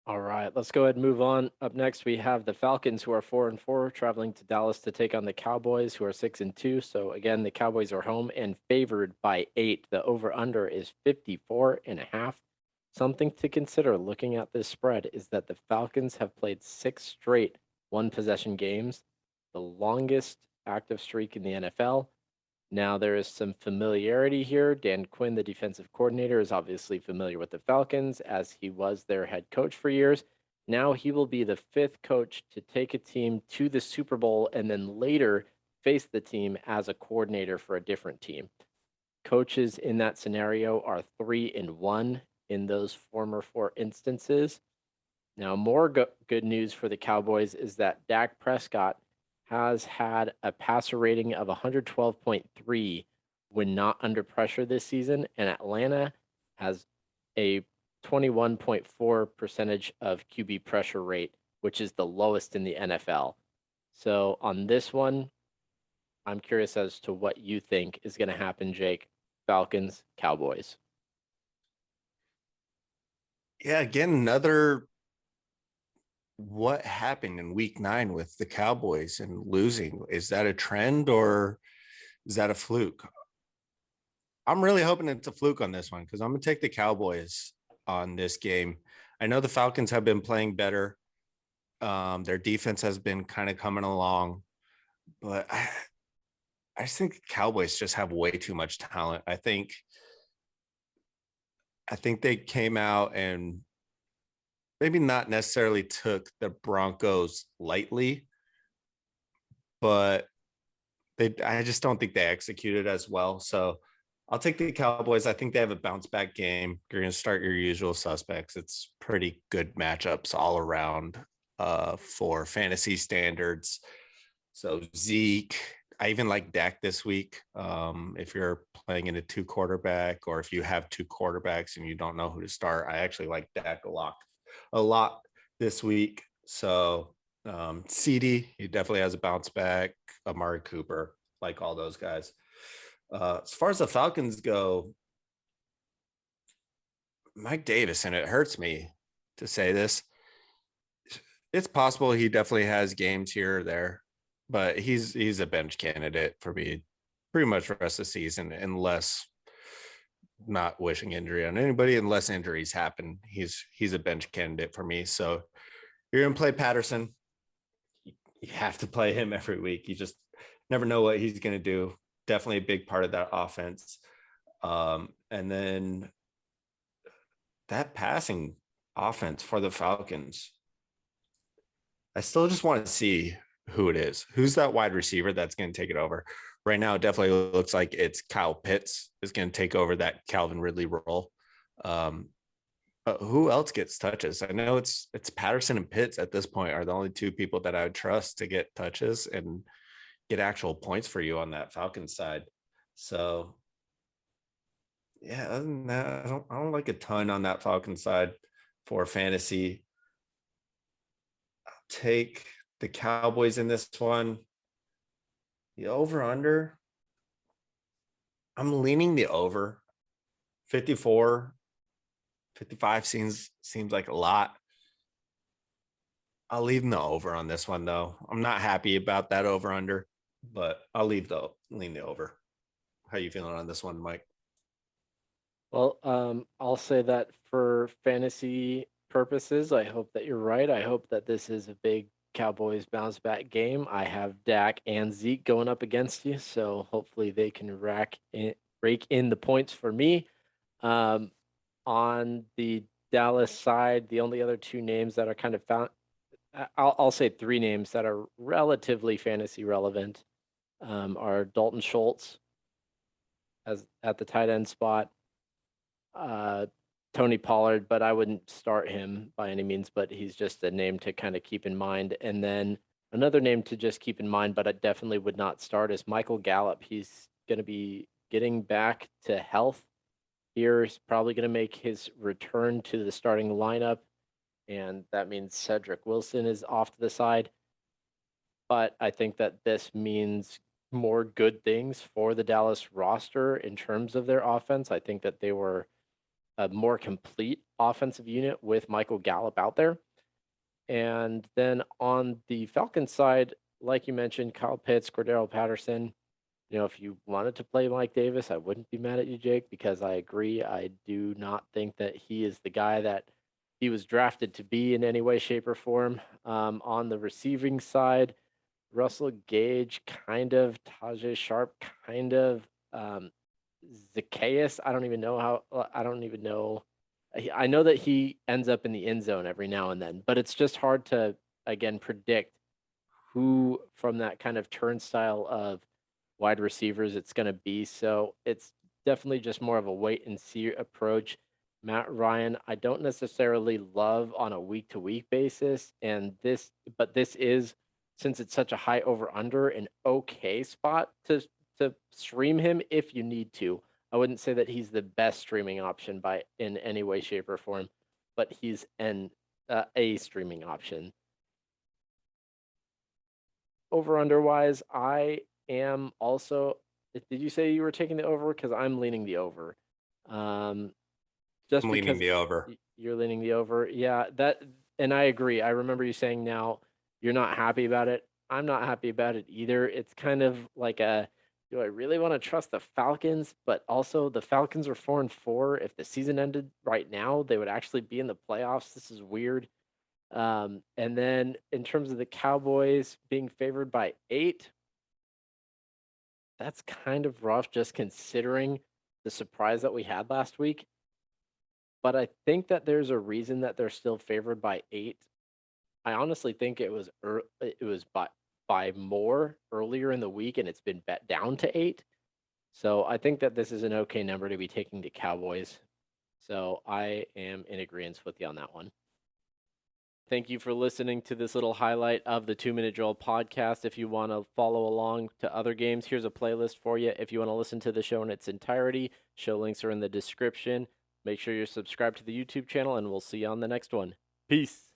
All right, let's go ahead and move on. Up next, we have the Falcons, who are 4-4, traveling to Dallas to take on the Cowboys, who are 6-2. So again, the Cowboys are home and favored by 8. The over/under is 54.5. Something to consider looking at this spread is that the Falcons have played 6 straight one-possession games, the longest active streak in the NFL. Now, there is some familiarity here. Dan Quinn, the defensive coordinator, is obviously familiar with the Falcons as he was their head coach for years. Now he will be the fifth coach to take a team to the Super Bowl and then later face the team as a coordinator for a different team. Coaches in that scenario are 3-1 in those former 4 instances. Now, more good news for the Cowboys is that Dak Prescott has had a passer rating of 112.3 when not under pressure this season, and Atlanta has a 21.4 percentage of QB pressure rate, which is the lowest in the NFL. So on this one, I'm curious as to what you think is going to happen, Jake. Falcons, Cowboys. Yeah, again, another what happened in week 9 with the Cowboys and losing. Is that a trend or is that a fluke? I'm really hoping it's a fluke on this one because I'm going to take the Cowboys on this game. I know the Falcons have been playing better. Their defense has been kind of coming along, but I just think the Cowboys just have way too much talent. I think they came out and maybe not necessarily took the Broncos lightly, but I just don't think they executed as well. So I'll take the Cowboys. I think they have a bounce back game. You're going to start your usual suspects. It's pretty good matchups all around for fantasy standards. So Zeke, I even like Dak this week. If you're playing in a 2 quarterback, or if you have 2 quarterbacks and you don't know who to start, I actually like Dak a lot this week. So CD, he definitely has a bounce back. Amari Cooper, like all those guys. As far as the Falcons go, Mike Davis, and it hurts me to say this, it's possible he definitely has games here or there, but he's a bench candidate for me pretty much the rest of the season, unless not wishing injury on anybody, unless injuries happen. He's a bench candidate for me. So you're gonna play Patterson. You have to play him every week. You just never know what he's gonna do. Definitely a big part of that offense. And then that passing offense for the Falcons, I still just want to see who it is. Who's that wide receiver that's going to take it over? Right now, it definitely looks like it's Kyle Pitts is going to take over that Calvin Ridley role. Um, but who else gets touches? I know it's Patterson and Pitts at this point are the only two people that I would trust to get touches and get actual points for you on that Falcons side. So yeah, other than that, I don't like a ton on that Falcons side for fantasy. Take the Cowboys in this one. The over under, I'm leaning the over. 54, 55 seems like a lot. I'll leave the over on this one though. I'm not happy about that over under, but I'll lean the over. How you feeling on this one, Mike? Well, I'll say that for fantasy purposes, I hope that you're right. I hope that this is a big Cowboys bounce back game. I have Dak and Zeke going up against you, so hopefully they can rake in the points for me. Um, on the Dallas side, the only other 2 names that are kind of found, I'll say 3 names that are relatively fantasy relevant, are Dalton Schultz as at the tight end spot, uh, Tony Pollard, but I wouldn't start him by any means, but he's just a name to kind of keep in mind. And then another name to just keep in mind, but I definitely would not start is Michael Gallup. He's going to be getting back to health here. He's probably going to make his return to the starting lineup, and that means Cedric Wilson is off to the side. But I think that this means more good things for the Dallas roster in terms of their offense. I think that they were a more complete offensive unit with Michael Gallup out there. And then on the Falcons side, like you mentioned, Kyle Pitts, Cordero Patterson. If you wanted to play Mike Davis, I wouldn't be mad at you, Jake, because I agree. I do not think that he is the guy that he was drafted to be in any way, shape, or form. On the receiving side, Russell Gage, kind of, Tajay Sharp, kind of, Zacchaeus. I don't even know. I know that he ends up in the end zone every now and then, but it's just hard to, again, predict who from that kind of turnstile of wide receivers it's going to be. So it's definitely just more of a wait and see approach. Matt Ryan, I don't necessarily love on a week to week basis. But this is, since it's such a high over under, an okay spot to stream him if you need to. I wouldn't say that he's the best streaming option by in any way, shape, or form, but he's a streaming option. Over under wise, I am also. Did you say you were taking the over? Because I'm leaning the over. Just I'm leaning because the over. you're leaning the over, yeah. And I agree. I remember you saying now you're not happy about it. I'm not happy about it either. It's kind of like do I really want to trust the Falcons? But also, the Falcons are 4-4. If the season ended right now, they would actually be in the playoffs. This is weird. And then in terms of the Cowboys being favored by 8, that's kind of rough just considering the surprise that we had last week. But I think that there's a reason that they're still favored by 8. I honestly think it was by more earlier in the week, and it's been bet down to 8. So I think that this is an okay number to be taking the Cowboys. So I am in agreement with you on that one. Thank you for listening to this little highlight of the 2 Minute Drill podcast. If you want to follow along to other games, here's a playlist for you. If you want to listen to the show in its entirety, show links are in the description. Make sure you're subscribed to the YouTube channel, and we'll see you on the next one. Peace.